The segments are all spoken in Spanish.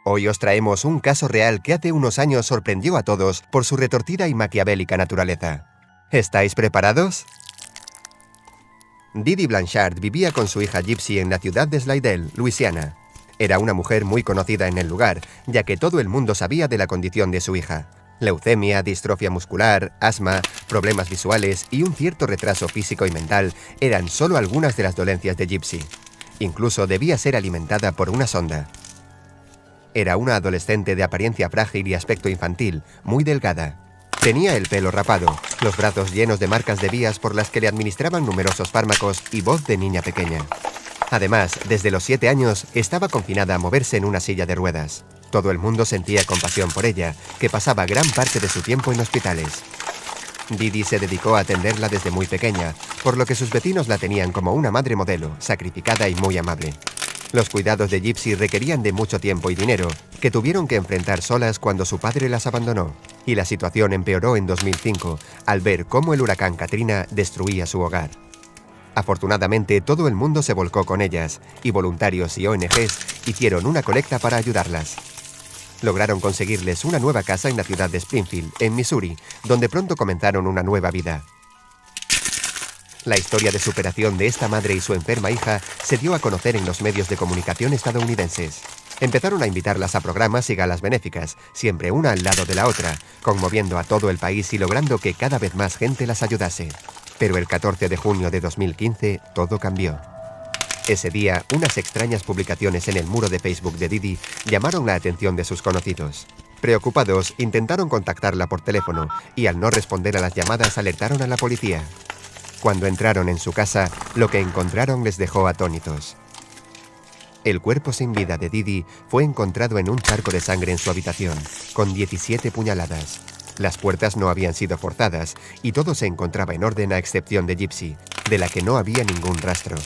Hoy os traemos un caso real que hace unos años sorprendió a todos por su retorcida y maquiavélica naturaleza. ¿Estáis preparados? Didi Blanchard vivía con su hija Gypsy en la ciudad de Slidell, Luisiana. Era una mujer muy conocida en el lugar, ya que todo el mundo sabía de la condición de su hija. Leucemia, distrofia muscular, asma, problemas visuales y un cierto retraso físico y mental eran solo algunas de las dolencias de Gypsy. Incluso debía ser alimentada por una sonda. Era una adolescente de apariencia frágil y aspecto infantil, muy delgada. Tenía el pelo rapado, los brazos llenos de marcas de vías por las que le administraban numerosos fármacos y voz de niña pequeña. Además, desde los 7 años, estaba confinada a moverse en una silla de ruedas. Todo el mundo sentía compasión por ella, que pasaba gran parte de su tiempo en hospitales. Didi se dedicó a atenderla desde muy pequeña, por lo que sus vecinos la tenían como una madre modelo, sacrificada y muy amable. Los cuidados de Gypsy requerían de mucho tiempo y dinero, que tuvieron que enfrentar solas cuando su padre las abandonó, y la situación empeoró en 2005, al ver cómo el huracán Katrina destruía su hogar. Afortunadamente, todo el mundo se volcó con ellas, y voluntarios y ONGs hicieron una colecta para ayudarlas. Lograron conseguirles una nueva casa en la ciudad de Springfield, en Missouri, donde pronto comenzaron una nueva vida. La historia de superación de esta madre y su enferma hija se dio a conocer en los medios de comunicación estadounidenses. Empezaron a invitarlas a programas y galas benéficas, siempre una al lado de la otra, conmoviendo a todo el país y logrando que cada vez más gente las ayudase. Pero el 14 de junio de 2015, todo cambió. Ese día, unas extrañas publicaciones en el muro de Facebook de Didi llamaron la atención de sus conocidos. Preocupados, intentaron contactarla por teléfono y al no responder a las llamadas alertaron a la policía. Cuando entraron en su casa, lo que encontraron les dejó atónitos. El cuerpo sin vida de Didi fue encontrado en un charco de sangre en su habitación, con 17 puñaladas. Las puertas no habían sido forzadas y todo se encontraba en orden a excepción de Gypsy, de la que no había ningún rastro.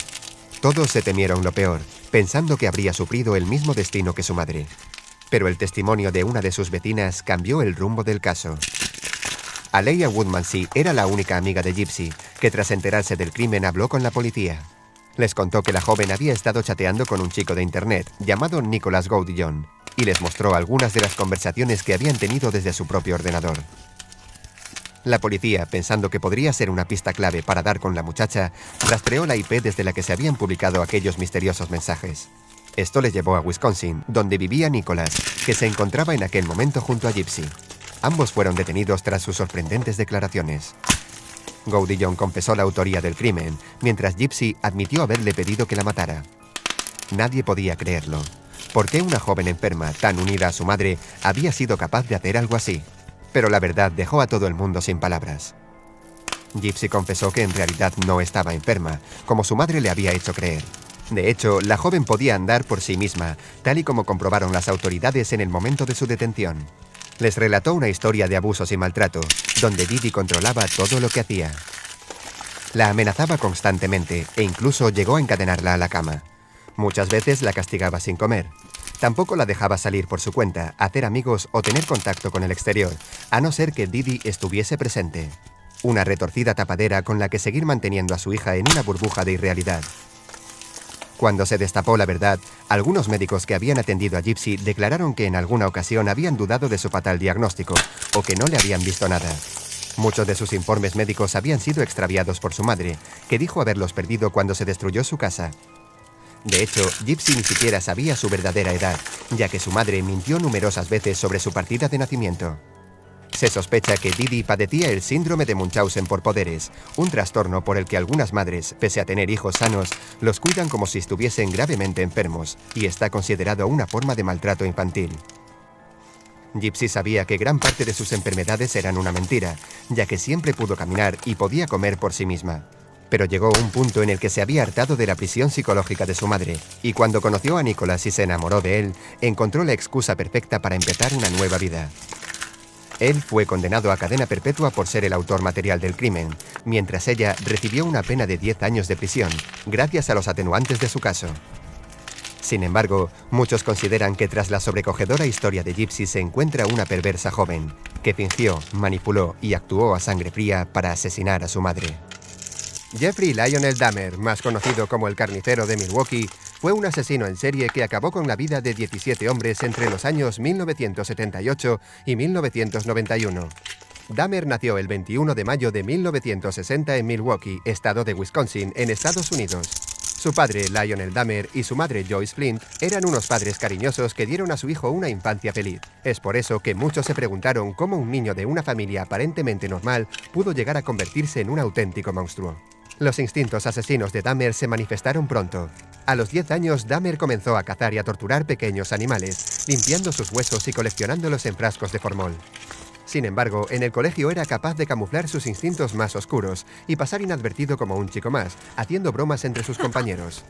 Todos se temieron lo peor, pensando que habría sufrido el mismo destino que su madre. Pero el testimonio de una de sus vecinas cambió el rumbo del caso. Aleia Woodmansee era la única amiga de Gypsy, que tras enterarse del crimen habló con la policía. Les contó que la joven había estado chateando con un chico de internet llamado Nicholas Gaudillon y les mostró algunas de las conversaciones que habían tenido desde su propio ordenador. La policía, pensando que podría ser una pista clave para dar con la muchacha, rastreó la IP desde la que se habían publicado aquellos misteriosos mensajes. Esto les llevó a Wisconsin, donde vivía Nicholas, que se encontraba en aquel momento junto a Gypsy. Ambos fueron detenidos tras sus sorprendentes declaraciones. Gaudillon confesó la autoría del crimen, mientras Gypsy admitió haberle pedido que la matara. Nadie podía creerlo. ¿Por qué una joven enferma, tan unida a su madre, había sido capaz de hacer algo así? Pero la verdad dejó a todo el mundo sin palabras. Gypsy confesó que en realidad no estaba enferma, como su madre le había hecho creer. De hecho, la joven podía andar por sí misma, tal y como comprobaron las autoridades en el momento de su detención. Les relató una historia de abusos y maltrato, donde Didi controlaba todo lo que hacía. La amenazaba constantemente e incluso llegó a encadenarla a la cama. Muchas veces la castigaba sin comer. Tampoco la dejaba salir por su cuenta, hacer amigos o tener contacto con el exterior, a no ser que Didi estuviese presente. Una retorcida tapadera con la que seguir manteniendo a su hija en una burbuja de irrealidad. Cuando se destapó la verdad, algunos médicos que habían atendido a Gypsy declararon que en alguna ocasión habían dudado de su fatal diagnóstico o que no le habían visto nada. Muchos de sus informes médicos habían sido extraviados por su madre, que dijo haberlos perdido cuando se destruyó su casa. De hecho, Gypsy ni siquiera sabía su verdadera edad, ya que su madre mintió numerosas veces sobre su partida de nacimiento. Se sospecha que Didi padecía el síndrome de Munchausen por poderes, un trastorno por el que algunas madres, pese a tener hijos sanos, los cuidan como si estuviesen gravemente enfermos, y está considerado una forma de maltrato infantil. Gypsy sabía que gran parte de sus enfermedades eran una mentira, ya que siempre pudo caminar y podía comer por sí misma. Pero llegó un punto en el que se había hartado de la prisión psicológica de su madre, y cuando conoció a Nicholas y se enamoró de él, encontró la excusa perfecta para empezar una nueva vida. Él fue condenado a cadena perpetua por ser el autor material del crimen, mientras ella recibió una pena de 10 años de prisión, gracias a los atenuantes de su caso. Sin embargo, muchos consideran que tras la sobrecogedora historia de Gypsy se encuentra una perversa joven, que fingió, manipuló y actuó a sangre fría para asesinar a su madre. Jeffrey Lionel Dahmer, más conocido como el carnicero de Milwaukee, Fue un asesino en serie que acabó con la vida de 17 hombres entre los años 1978 y 1991. Dahmer nació el 21 de mayo de 1960 en Milwaukee, estado de Wisconsin, en Estados Unidos. Su padre, Lionel Dahmer, y su madre, Joyce Flint, eran unos padres cariñosos que dieron a su hijo una infancia feliz. Es por eso que muchos se preguntaron cómo un niño de una familia aparentemente normal pudo llegar a convertirse en un auténtico monstruo. Los instintos asesinos de Dahmer se manifestaron pronto. A los 10 años, Dahmer comenzó a cazar y a torturar pequeños animales, limpiando sus huesos y coleccionándolos en frascos de formol. Sin embargo, en el colegio era capaz de camuflar sus instintos más oscuros y pasar inadvertido como un chico más, haciendo bromas entre sus compañeros.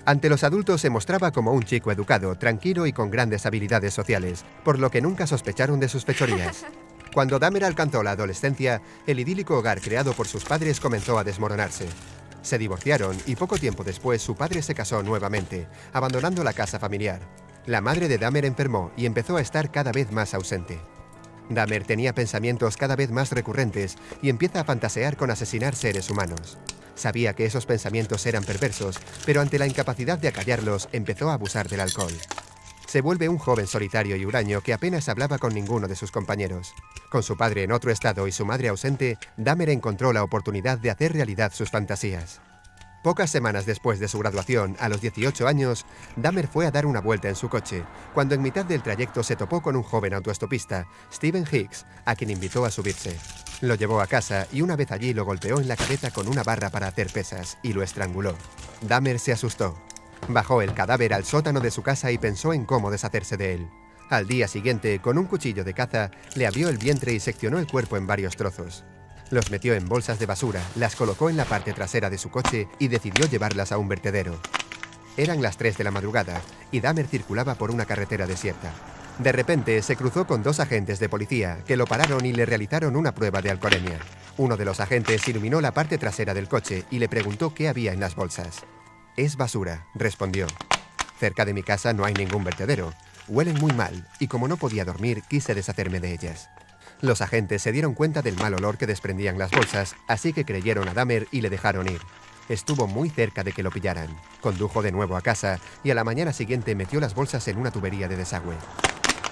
Ante los adultos se mostraba como un chico educado, tranquilo y con grandes habilidades sociales, por lo que nunca sospecharon de sus fechorías. Cuando Dahmer alcanzó la adolescencia, el idílico hogar creado por sus padres comenzó a desmoronarse. Se divorciaron y poco tiempo después su padre se casó nuevamente, abandonando la casa familiar. La madre de Dahmer enfermó y empezó a estar cada vez más ausente. Dahmer tenía pensamientos cada vez más recurrentes y empieza a fantasear con asesinar seres humanos. Sabía que esos pensamientos eran perversos, pero ante la incapacidad de acallarlos, empezó a abusar del alcohol. Se vuelve un joven solitario y huraño que apenas hablaba con ninguno de sus compañeros. Con su padre en otro estado y su madre ausente, Dahmer encontró la oportunidad de hacer realidad sus fantasías. Pocas semanas después de su graduación, a los 18 años, Dahmer fue a dar una vuelta en su coche, cuando en mitad del trayecto se topó con un joven autoestopista, Stephen Hicks, a quien invitó a subirse. Lo llevó a casa y una vez allí lo golpeó en la cabeza con una barra para hacer pesas y lo estranguló. Dahmer se asustó. Bajó el cadáver al sótano de su casa y pensó en cómo deshacerse de él. Al día siguiente, con un cuchillo de caza, le abrió el vientre y seccionó el cuerpo en varios trozos. Los metió en bolsas de basura, las colocó en la parte trasera de su coche y decidió llevarlas a un vertedero. Eran las 3 de la madrugada y Dahmer circulaba por una carretera desierta. De repente se cruzó con 2 agentes de policía que lo pararon y le realizaron una prueba de alcoholemia. Uno de los agentes iluminó la parte trasera del coche y le preguntó qué había en las bolsas. «Es basura», respondió. «Cerca de mi casa no hay ningún vertedero. Huelen muy mal y como no podía dormir, quise deshacerme de ellas». Los agentes se dieron cuenta del mal olor que desprendían las bolsas, así que creyeron a Dahmer y le dejaron ir. Estuvo muy cerca de que lo pillaran. Condujo de nuevo a casa y a la mañana siguiente metió las bolsas en una tubería de desagüe.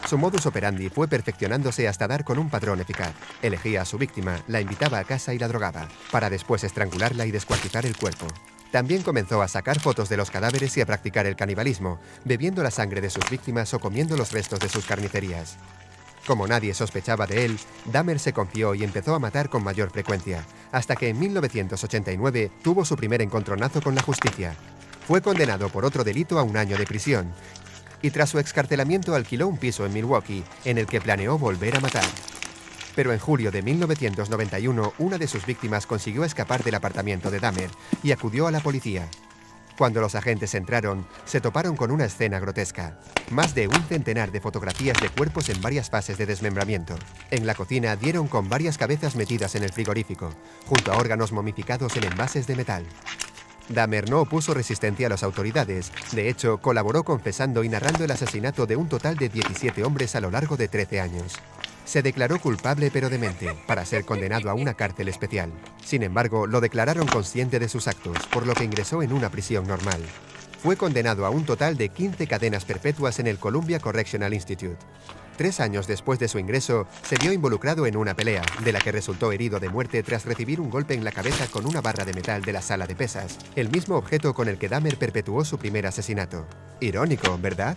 Su modus operandi fue perfeccionándose hasta dar con un patrón eficaz. Elegía a su víctima, la invitaba a casa y la drogaba, para después estrangularla y descuartizar el cuerpo. También comenzó a sacar fotos de los cadáveres y a practicar el canibalismo, bebiendo la sangre de sus víctimas o comiendo los restos de sus carnicerías. Como nadie sospechaba de él, Dahmer se confió y empezó a matar con mayor frecuencia, hasta que en 1989 tuvo su primer encontronazo con la justicia. Fue condenado por otro delito a 1 año de prisión, y tras su excarcelamiento alquiló un piso en Milwaukee, en el que planeó volver a matar. Pero en julio de 1991, una de sus víctimas consiguió escapar del apartamento de Dahmer y acudió a la policía. Cuando los agentes entraron, se toparon con una escena grotesca. Más de 1 centenar de fotografías de cuerpos en varias fases de desmembramiento. En la cocina dieron con varias cabezas metidas en el frigorífico, junto a órganos momificados en envases de metal. Dahmer no opuso resistencia a las autoridades. De hecho, colaboró confesando y narrando el asesinato de un total de 17 hombres a lo largo de 13 años. Se declaró culpable pero demente, para ser condenado a una cárcel especial. Sin embargo, lo declararon consciente de sus actos, por lo que ingresó en una prisión normal. Fue condenado a un total de 15 cadenas perpetuas en el Columbia Correctional Institute. 3 años después de su ingreso, se vio involucrado en una pelea, de la que resultó herido de muerte tras recibir un golpe en la cabeza con una barra de metal de la sala de pesas, el mismo objeto con el que Dahmer perpetuó su primer asesinato. Irónico, ¿verdad?